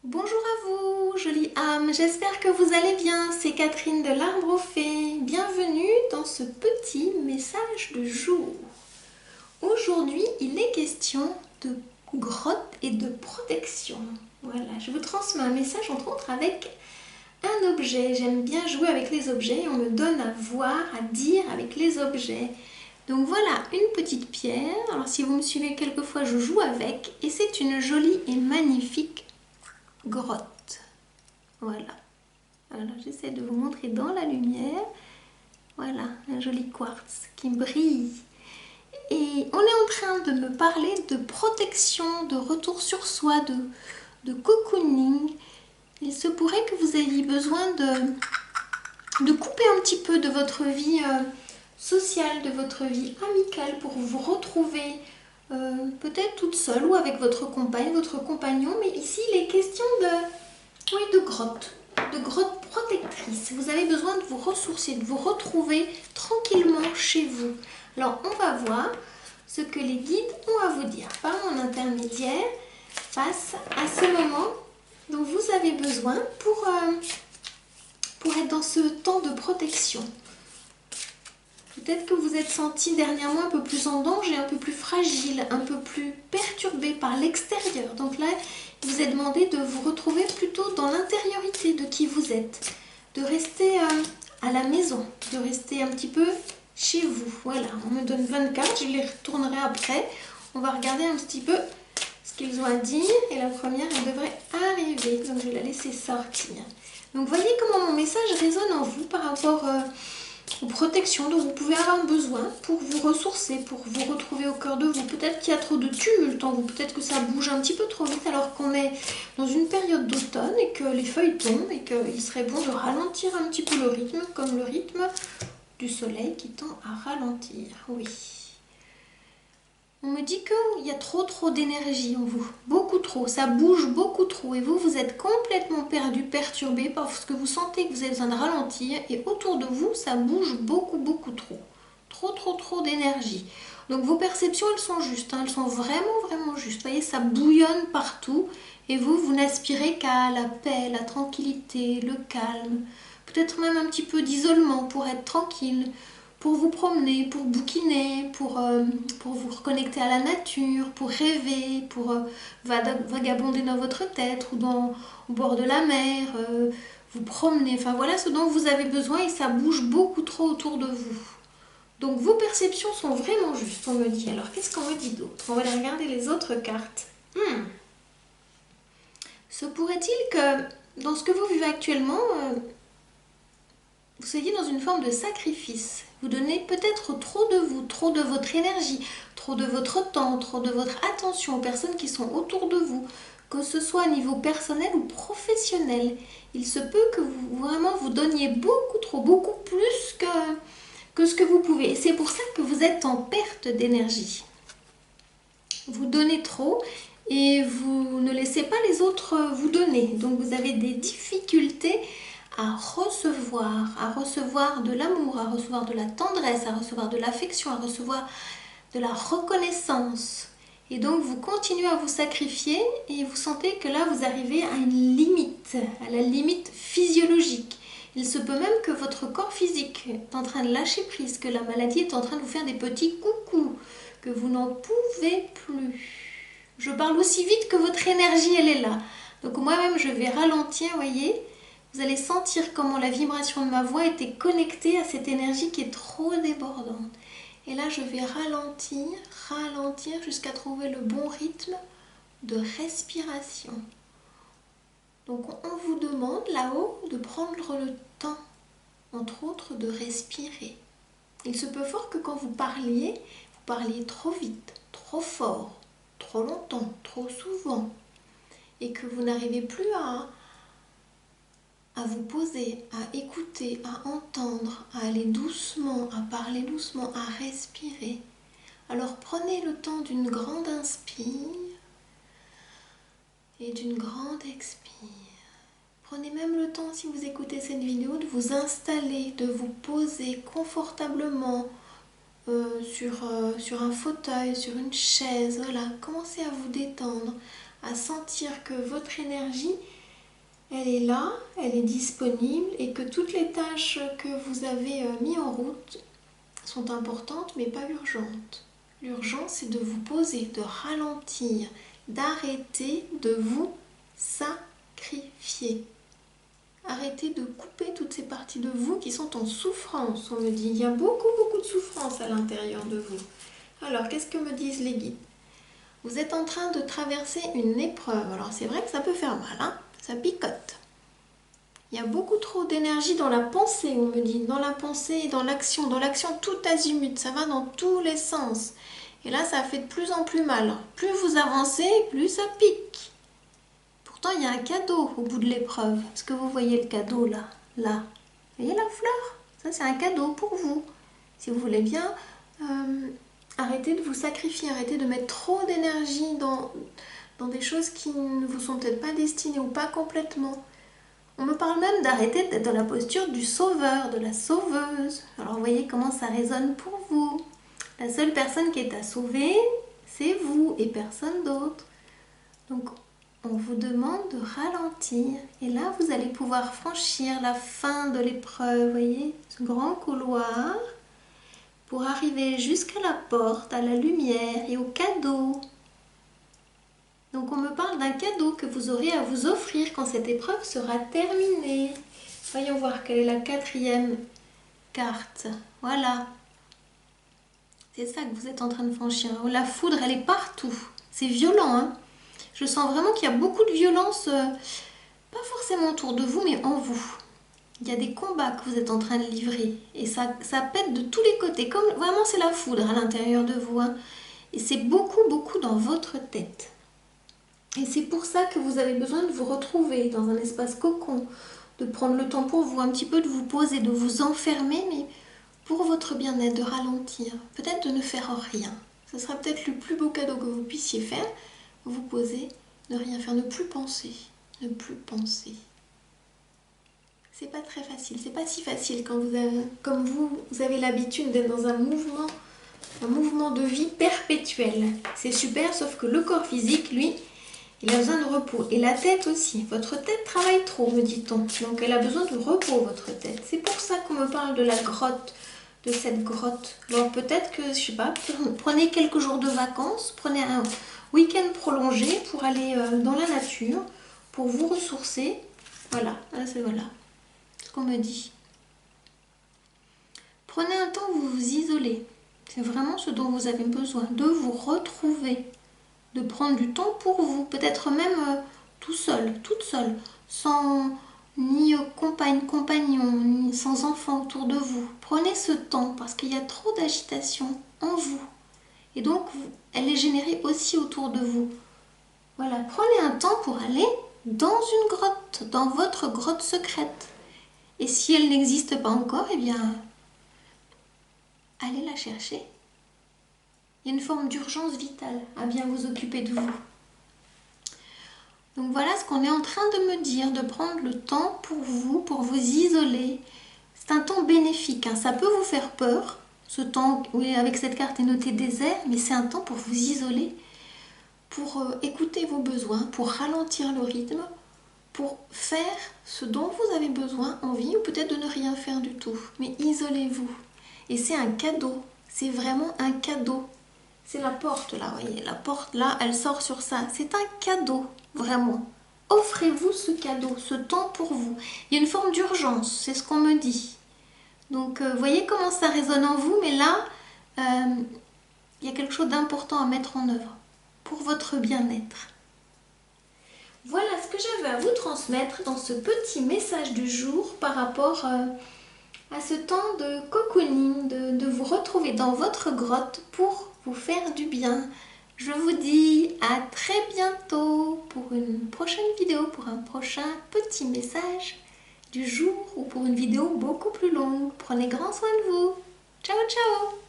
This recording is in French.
Bonjour à vous, jolie âme, j'espère que vous allez bien, c'est Catherine de l'Arbre aux Fées. Bienvenue dans ce petit message de jour. Aujourd'hui, il est question de grotte et de protection. Voilà, je vous transmets un message entre autres avec un objet. J'aime bien jouer avec les objets et on me donne à voir, à dire avec les objets. Donc voilà, une petite pierre. Alors si vous me suivez quelquefois, je joue avec et c'est une jolie et magnifique grotte. Voilà. Alors j'essaie de vous montrer dans la lumière. Voilà, un joli quartz qui brille. Et on est en train de me parler de protection, de retour sur soi, de cocooning. Il se pourrait que vous ayez besoin de couper un petit peu de votre vie sociale, de votre vie amicale pour vous retrouver peut-être toute seule ou avec votre compagne, votre compagnon. Mais ici, il est question de grotte protectrice. Vous avez besoin de vous ressourcer, de vous retrouver tranquillement chez vous. Alors, on va voir ce que les guides ont à vous dire par mon intermédiaire face à ce moment dont vous avez besoin pour être dans ce temps de protection. Peut-être que vous êtes senti dernièrement un peu plus en danger, un peu plus fragile, un peu plus perturbé par l'extérieur. Donc là, il vous est demandé de vous retrouver plutôt dans l'intériorité de qui vous êtes, de rester à la maison, de rester un petit peu chez vous. Voilà, on me donne 24, je les retournerai après. On va regarder un petit peu ce qu'ils ont à dire et la première, elle devrait arriver. Donc je vais la laisser sortir. Donc voyez comment mon message résonne en vous par rapport aux protections dont vous pouvez avoir besoin pour vous ressourcer, pour vous retrouver au cœur de vous. Peut-être qu'il y a trop de tumulte en vous, peut-être que ça bouge un petit peu trop vite alors qu'on est dans une période d'automne et que les feuilles tombent et qu'il serait bon de ralentir un petit peu le rythme, comme le rythme du soleil qui tend à ralentir. Oui. On me dit qu'il y a trop d'énergie en vous, beaucoup trop, ça bouge beaucoup trop et vous êtes complètement perdu, perturbé parce que vous sentez que vous avez besoin de ralentir et autour de vous, ça bouge beaucoup trop. Trop d'énergie. Donc vos perceptions, elles sont justes, hein, elles sont vraiment justes. Vous voyez, ça bouillonne partout et vous n'aspirez qu'à la paix, la tranquillité, le calme, peut-être même un petit peu d'isolement pour être tranquille, pour vous promener, pour bouquiner, pour vous reconnecter à la nature, pour rêver, pour vagabonder dans votre tête ou au bord de la mer, vous promener. Enfin voilà ce dont vous avez besoin et ça bouge beaucoup trop autour de vous. Donc vos perceptions sont vraiment justes, on me dit. Alors qu'est-ce qu'on me dit d'autre? On va aller regarder les autres cartes. Se pourrait-il que dans ce que vous vivez actuellement, vous soyez dans une forme de sacrifice. Vous donnez peut-être trop de vous, trop de votre énergie, trop de votre temps, trop de votre attention aux personnes qui sont autour de vous, que ce soit à niveau personnel ou professionnel. Il se peut que vous donniez beaucoup trop, beaucoup plus que ce que vous pouvez. Et c'est pour ça que vous êtes en perte d'énergie. Vous donnez trop et vous ne laissez pas les autres vous donner. Donc vous avez des difficultés à recevoir de l'amour, à recevoir de la tendresse, à recevoir de l'affection, à recevoir de la reconnaissance. Et donc vous continuez à vous sacrifier et vous sentez que là vous arrivez à une limite, à la limite physiologique. Il se peut même que votre corps physique est en train de lâcher prise, que la maladie est en train de vous faire des petits coucous, que vous n'en pouvez plus. Je parle aussi vite que votre énergie, elle est là. Donc moi-même, je vais ralentir, voyez. Vous allez sentir comment la vibration de ma voix était connectée à cette énergie qui est trop débordante. Et là, je vais ralentir jusqu'à trouver le bon rythme de respiration. Donc on vous demande là-haut de prendre le temps, entre autres, de respirer. Il se peut fort que quand vous parliez trop vite, trop fort, trop longtemps, trop souvent, et que vous n'arrivez plus à vous poser, à écouter, à entendre, à aller doucement, à parler doucement, à respirer. Alors prenez le temps d'une grande inspire et d'une grande expire. Prenez même le temps, si vous écoutez cette vidéo, de vous installer, de vous poser confortablement sur un fauteuil, sur une chaise. Voilà, commencez à vous détendre, à sentir que votre énergie, elle est là, elle est disponible et que toutes les tâches que vous avez mises en route sont importantes mais pas urgentes. L'urgent, c'est de vous poser, de ralentir, d'arrêter de vous sacrifier. Arrêtez de couper toutes ces parties de vous qui sont en souffrance. On me dit, il y a beaucoup de souffrance à l'intérieur de vous. Alors, qu'est-ce que me disent les guides? Vous êtes en train de traverser une épreuve. Alors, c'est vrai que ça peut faire mal, hein? Ça picote. Il y a beaucoup trop d'énergie dans la pensée, on me dit. Dans la pensée et dans l'action tout azimut. Ça va dans tous les sens. Et là, ça fait de plus en plus mal. Plus vous avancez, plus ça pique. Pourtant, il y a un cadeau au bout de l'épreuve. Est-ce que vous voyez le cadeau là? Là. Vous voyez la fleur? Ça, c'est un cadeau pour vous. Si vous voulez bien, arrêtez de vous sacrifier. Arrêtez de mettre trop d'énergie dans des choses qui ne vous sont peut-être pas destinées ou pas complètement. On me parle même d'arrêter d'être dans la posture du sauveur, de la sauveuse. Alors, vous voyez comment ça résonne pour vous. La seule personne qui est à sauver, c'est vous et personne d'autre. Donc, on vous demande de ralentir. Et là, vous allez pouvoir franchir la fin de l'épreuve. Vous voyez, ce grand couloir pour arriver jusqu'à la porte, à la lumière et au cadeau. Donc, on me parle d'un cadeau que vous aurez à vous offrir quand cette épreuve sera terminée. Voyons voir quelle est la 4e carte. Voilà. C'est ça que vous êtes en train de franchir. La foudre, elle est partout. C'est violent, hein. Je sens vraiment qu'il y a beaucoup de violence, pas forcément autour de vous, mais en vous. Il y a des combats que vous êtes en train de livrer. Et ça pète de tous les côtés. Comme vraiment, c'est la foudre à l'intérieur de vous, hein. Et c'est beaucoup dans votre tête. Et c'est pour ça que vous avez besoin de vous retrouver dans un espace cocon, de prendre le temps pour vous, un petit peu de vous poser, de vous enfermer, mais pour votre bien-être, de ralentir, peut-être de ne faire rien. Ce sera peut-être le plus beau cadeau que vous puissiez faire, vous poser, ne rien faire, ne plus penser, ne plus penser. C'est pas très facile, c'est pas si facile quand vous avez, comme vous avez l'habitude d'être dans un mouvement de vie perpétuel. C'est super, sauf que le corps physique, lui, il a besoin de repos. Et la tête aussi. Votre tête travaille trop, me dit-on. Donc elle a besoin de repos, votre tête. C'est pour ça qu'on me parle de la grotte, de cette grotte. Alors peut-être que, je sais pas, prenez quelques jours de vacances, prenez un week-end prolongé pour aller dans la nature, pour vous ressourcer. Voilà, c'est voilà ce qu'on me dit. Prenez un temps où vous vous isolez. C'est vraiment ce dont vous avez besoin, de vous retrouver. De prendre du temps pour vous, peut-être même tout seul, toute seule, sans ni compagne, compagnon, ni sans enfant autour de vous. Prenez ce temps parce qu'il y a trop d'agitation en vous. Et donc, elle est générée aussi autour de vous. Voilà, prenez un temps pour aller dans une grotte, dans votre grotte secrète. Et si elle n'existe pas encore, eh bien, allez la chercher. Il y a une forme d'urgence vitale à bien vous occuper de vous. Donc voilà ce qu'on est en train de me dire, de prendre le temps pour vous isoler. C'est un temps bénéfique, hein. Ça peut vous faire peur, ce temps, oui, avec cette carte est noté désert, mais c'est un temps pour vous isoler, pour écouter vos besoins, pour ralentir le rythme, pour faire ce dont vous avez besoin, envie, ou peut-être de ne rien faire du tout. Mais isolez-vous. Et c'est un cadeau, c'est vraiment un cadeau. C'est la porte là, vous voyez, la porte là, elle sort sur ça. C'est un cadeau, vraiment. Offrez-vous ce cadeau, ce temps pour vous. Il y a une forme d'urgence, c'est ce qu'on me dit. Donc, vous voyez comment ça résonne en vous, mais là, il y a quelque chose d'important à mettre en œuvre pour votre bien-être. Voilà ce que j'avais à vous transmettre dans ce petit message du jour par rapport à ce temps de cocooning, de vous retrouver dans votre grotte pour vous faire du bien. Je vous dis à très bientôt pour une prochaine vidéo, pour un prochain petit message du jour ou pour une vidéo beaucoup plus longue. Prenez grand soin de vous. Ciao, ciao!